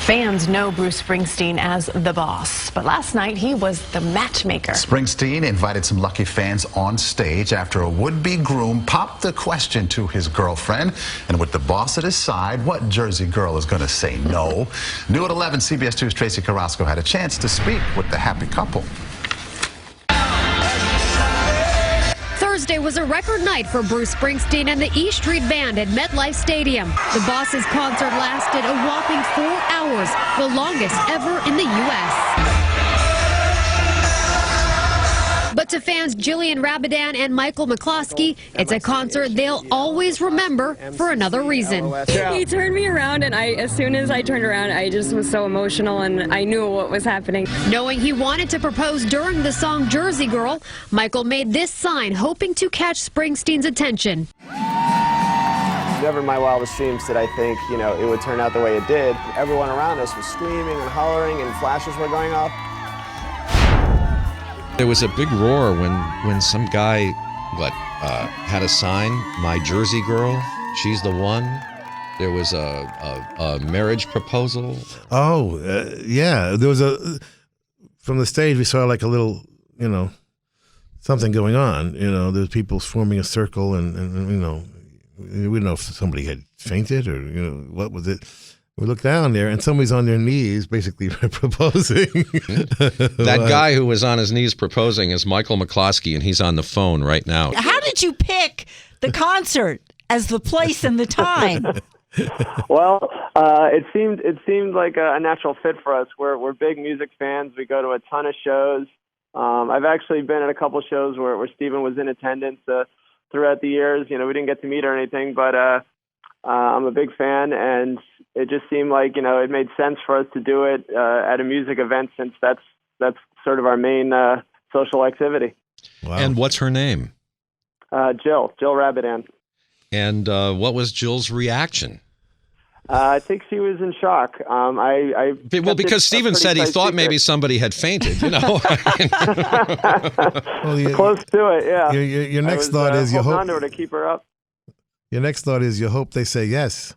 Fans know Bruce Springsteen as the boss, but last night he was the matchmaker. Springsteen invited some lucky fans on stage after a would-be groom popped the question to his girlfriend. And with the boss at his side, what Jersey girl is going to say no? New at 11, CBS 2's Tracy Carrasco had a chance to speak with the happy couple. Thursday was a record night for Bruce Springsteen and the E Street Band at Metlife Stadium. The boss's concert lasted a whopping 4 hours, the longest ever in the U.S. But to fans Jillian Rabbidan and Michael McCloskey, it's a concert they'll always remember for another reason. He turned me around, and as soon as I turned around, I just was so emotional, and I knew what was happening. Knowing he wanted to propose during the song Jersey Girl, Michael made this sign, hoping to catch Springsteen's attention. Never in my wildest dreams did I think, it would turn out the way it did. Everyone around us was screaming and hollering, and flashes were going off. There was a big roar when some guy, had a sign, "My Jersey Girl, she's the one." There was a marriage proposal. Oh, yeah. There was from the stage we saw like a little, something going on. There was people forming a circle and we didn't know if somebody had fainted or, what was it. We looked down there, and somebody's on their knees basically proposing. That guy who was on his knees proposing is Michael McCloskey, and he's on the phone right now. How did you pick the concert as the place and the time? Well, it seemed like a natural fit for us. We're big music fans. We go to a ton of shows. I've actually been at a couple shows where Stephen was in attendance throughout the years. We didn't get to meet or anything, but I'm a big fan, and it just seemed like, it made sense for us to do it at a music event, since that's sort of our main social activity. Wow. And what's her name? Jill Rabbidan. And what was Jill's reaction? I think she was in shock. Because Stephen said he thought maybe somebody had fainted, Well, close to it, yeah. Your next thought is you hope on to her to keep her up. Your next thought is you hope they say yes.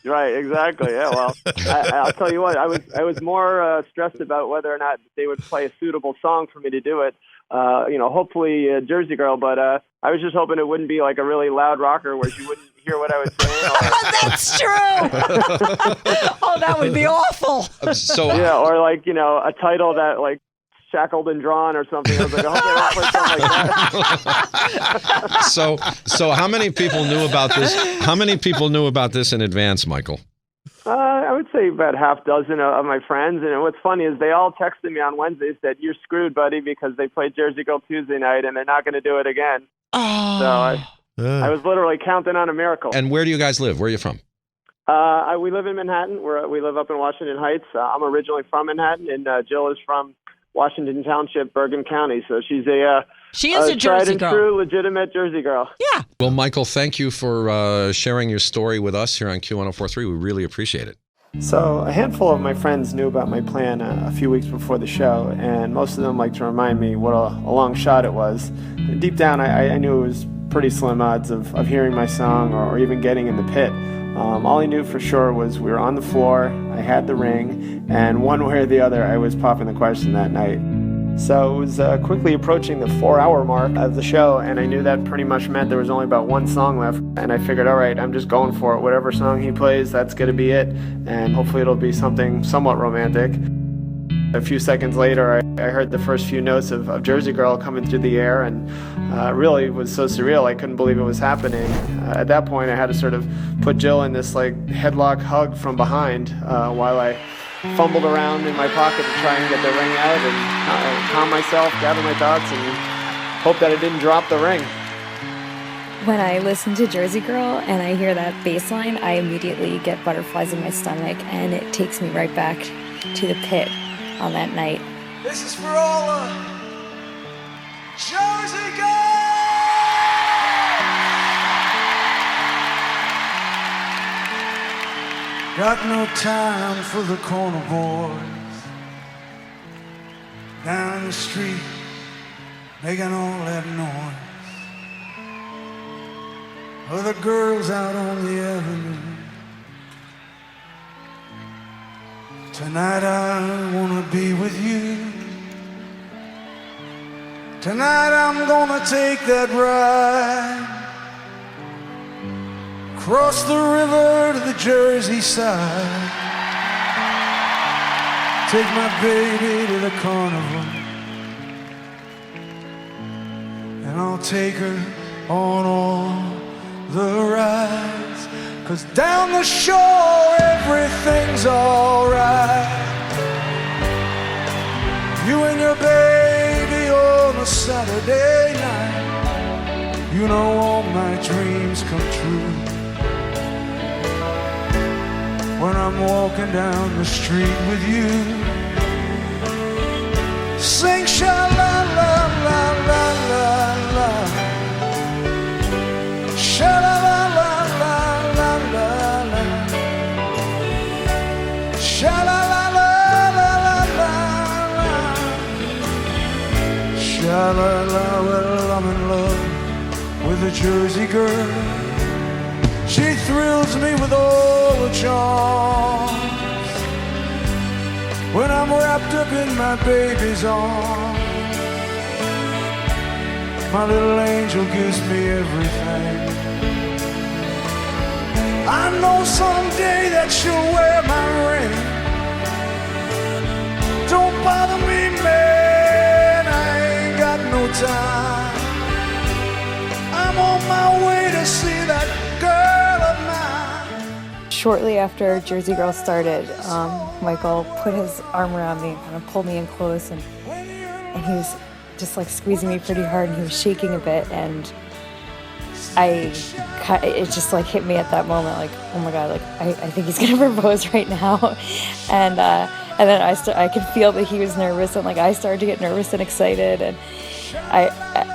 Right, exactly. Yeah, well, I'll tell you what. I was more stressed about whether or not they would play a suitable song for me to do it. Hopefully Jersey Girl, but I was just hoping it wouldn't be like a really loud rocker where she wouldn't hear what I was saying. That's true. Oh, that would be awful. Yeah, or like a title that like Shackled and Drawn or something. I was like, I hope they don't play something like that. So how many people knew about this? How many people knew about this in advance, Michael? I would say about half dozen of my friends. And what's funny is they all texted me on Wednesday, said, "You're screwed, buddy," because they played Jersey Girl Tuesday night and they're not going to do it again. Oh. So I was literally counting on a miracle. And where do you guys live? Where are you from? We live in Manhattan. We live up in Washington Heights. I'm originally from Manhattan, and Jill is from Washington Township, Bergen County. So she's a Jersey tried and girl. true, legitimate Jersey girl. Yeah. Well, Michael, thank you for sharing your story with us here on Q1043. We really appreciate it. So a handful of my friends knew about my plan a few weeks before the show, and most of them like to remind me what a long shot it was. Deep down, I knew it was pretty slim odds of hearing my song or even getting in the pit. All I knew for sure was we were on the floor, I had the ring, and one way or the other, I was popping the question that night. So it was quickly approaching the 4-hour mark of the show, and I knew that pretty much meant there was only about one song left. And I figured, all right, I'm just going for it. Whatever song he plays, that's going to be it. And hopefully it'll be something somewhat romantic. A few seconds later, I heard the first few notes of Jersey Girl coming through the air, and really it was so surreal. I couldn't believe it was happening. At that point, I had to sort of put Jill in this like headlock hug from behind while I fumbled around in my pocket to try and get the ring out and calm myself, gather my thoughts, and hope that I didn't drop the ring. When I listen to Jersey Girl and I hear that bass line, I immediately get butterflies in my stomach, and it takes me right back to the pit on that night. This is for all Jersey Girl! Got no time for the corner boys down the street making all that noise, or the girls out on the avenue Tonight I wanna be with you. Tonight I'm gonna take that ride across the river to the Jersey side. Take my baby to the carnival, and I'll take her on all the rides. 'Cause down the shore everything's alright. You and your baby on a Saturday night. You know all my dreams come true. When I'm walking down the street with you, sing sha-la-la-la-la-la-la, sha-la-la-la-la-la-la, sha-la-la-la-la-la-la, sha-la-la. Well, I'm in love with a Jersey girl. She thrills me with all the charms. When I'm wrapped up in my baby's arms, my little angel gives me everything. I know someday that she'll wear my ring. Don't bother me, man, I ain't got no time. I'm on my way to see that girl of mine. Shortly after Jersey Girl started, Michael put his arm around me and kind of pulled me in close, and he was just like squeezing me pretty hard, and he was shaking a bit, and it just like hit me at that moment, like, oh my God, like I think he's gonna propose right now, and then I could feel that he was nervous, and like I started to get nervous and excited, and I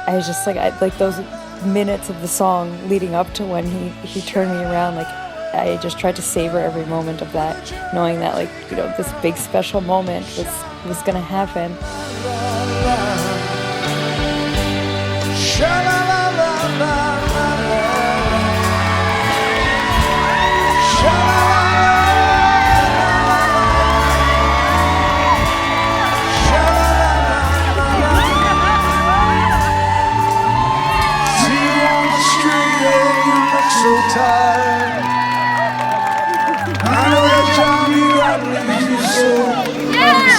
was just like like those minutes of the song leading up to when he turned me around, like I just tried to savor every moment of that, knowing that, like, you know, this big special moment was gonna happen. So tired. I know that job you got leaves you so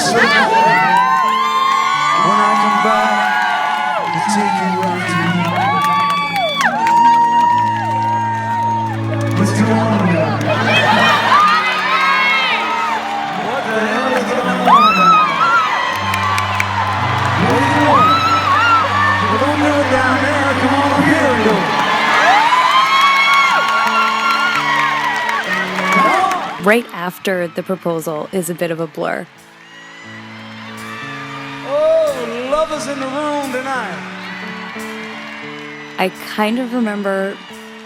tired. When I come back to take you out to what's going on now? What the hell is going on now? What do you want? Well, don't do it down there. Come on up here and do it. Right after the proposal is a bit of a blur. Oh, lovers in the room tonight. I kind of remember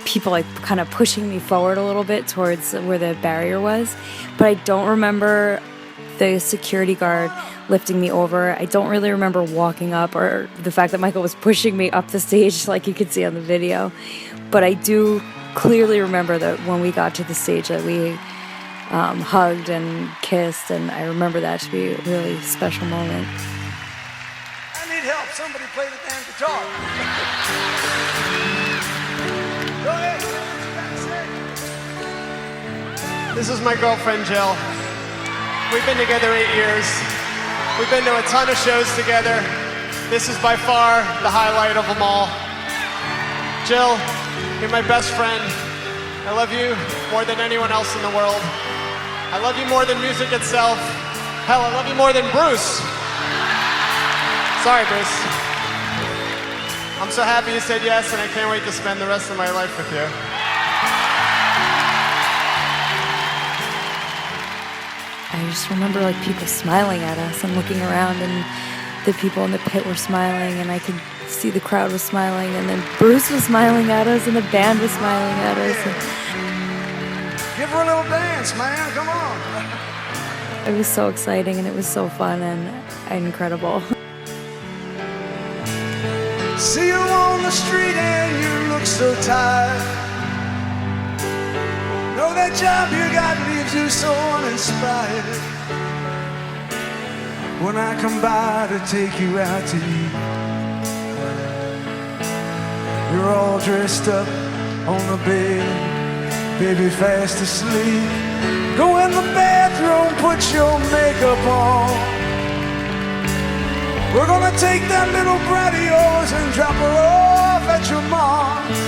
people like kind of pushing me forward a little bit towards where the barrier was, but I don't remember the security guard lifting me over. I don't really remember walking up, or the fact that Michael was pushing me up the stage like you could see on the video. But I do clearly remember that when we got to the stage that we hugged and kissed, and I remember that to be a really special moment. I need help. Somebody play the damn guitar. Go ahead. This is my girlfriend, Jill. We've been together 8 years. We've been to a ton of shows together. This is by far the highlight of them all. Jill, you're my best friend. I love you more than anyone else in the world. I love you more than music itself. Hell, I love you more than Bruce. Sorry, Bruce. I'm so happy you said yes, and I can't wait to spend the rest of my life with you. I just remember like people smiling at us and looking around, and the people in the pit were smiling, and I could see the crowd was smiling, and then Bruce was smiling at us, and the band was smiling at us. Give her a little dance, man. Come on. It was so exciting, and it was so fun and incredible. See you on the street and you look so tired. Know that job you got leaves you so uninspired. when I come by to take you out to eat. You're all dressed up on the bed, baby, fast asleep. Go in the bathroom, put your makeup on. We're gonna take that little brat of yours and drop her off at your mom's.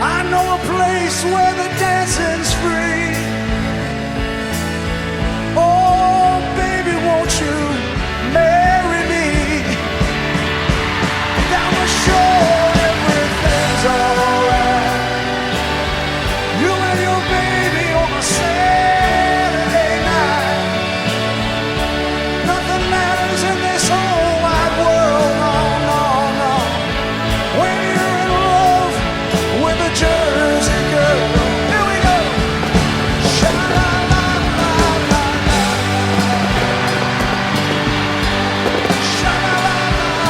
I know a place where the dancing's free. Oh, baby, won't you marry me? Down the shore, everything's alright. You and your baby on a Saturday night. Nothing matters in this whole wide world, no, no, no. When you're in love with a Jersey girl. Here we go. Sha-la-la-la-la-la. Sha-la-la-la-la-la.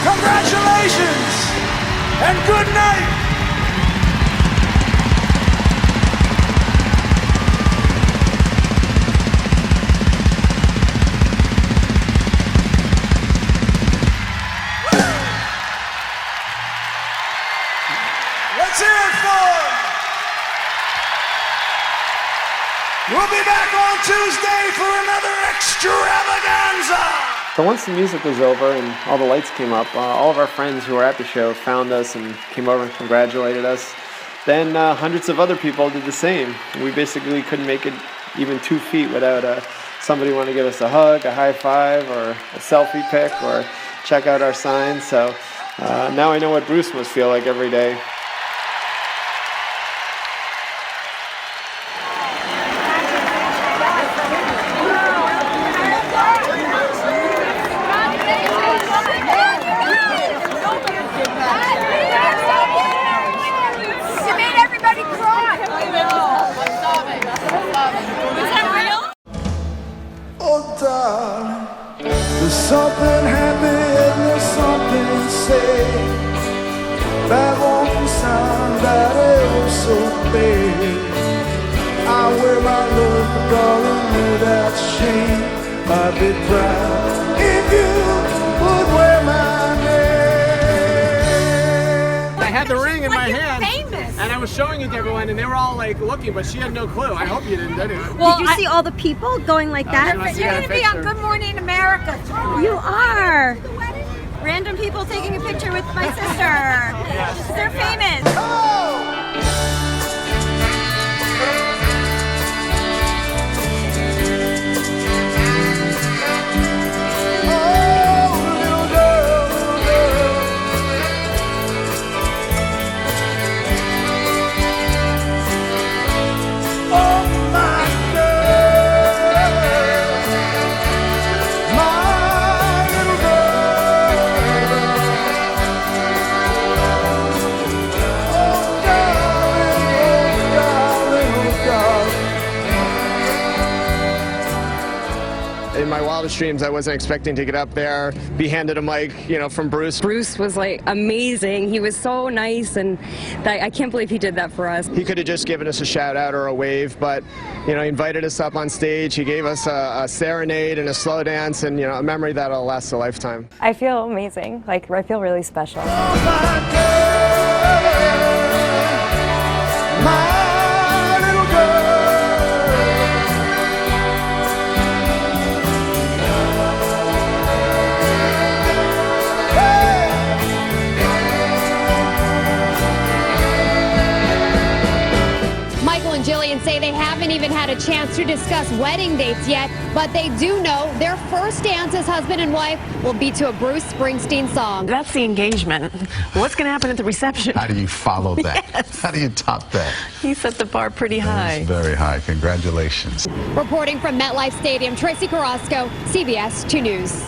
Congratulations and good night. Let's hear it for him. We'll be back on Tuesday for another extravaganza. So once the music was over and all the lights came up, all of our friends who were at the show found us and came over and congratulated us. Then hundreds of other people did the same. We basically couldn't make it even 2 feet without somebody wanting to give us a hug, a high five, or a selfie pic, or check out our sign. So now I know what Bruce must feel like every day. Oh, darling, there's something happy and there's something sad. That won't sound that ever so bad. I wear my love, darling, without shame. I'd be proud if you would wear my name. I had the ring in my hand, and I was showing it to everyone, and they were all like looking, but she had no clue. I hope you didn't anyway. Well, did you see all the people going like that? You're going to be on Good Morning America. You are. Random people taking a picture with my sister. They're famous. In my wildest dreams, I wasn't expecting to get up there, be handed a mic, from Bruce. Bruce was like amazing. He was so nice, and I can't believe he did that for us. He could have just given us a shout out or a wave, but he invited us up on stage. He gave us a serenade and a slow dance, and a memory that'll last a lifetime. I feel amazing. I feel really special. Michael and Jillian say they haven't even even had a chance to discuss wedding dates yet, but they do know their first dance as husband and wife will be to a Bruce Springsteen song. That's the engagement. What's going to happen at the reception? How do you follow that? Yes. How do you top that? He set the bar pretty high. It's very high. Congratulations. Reporting from Metlife Stadium, Tracy Carrasco, CBS 2 News.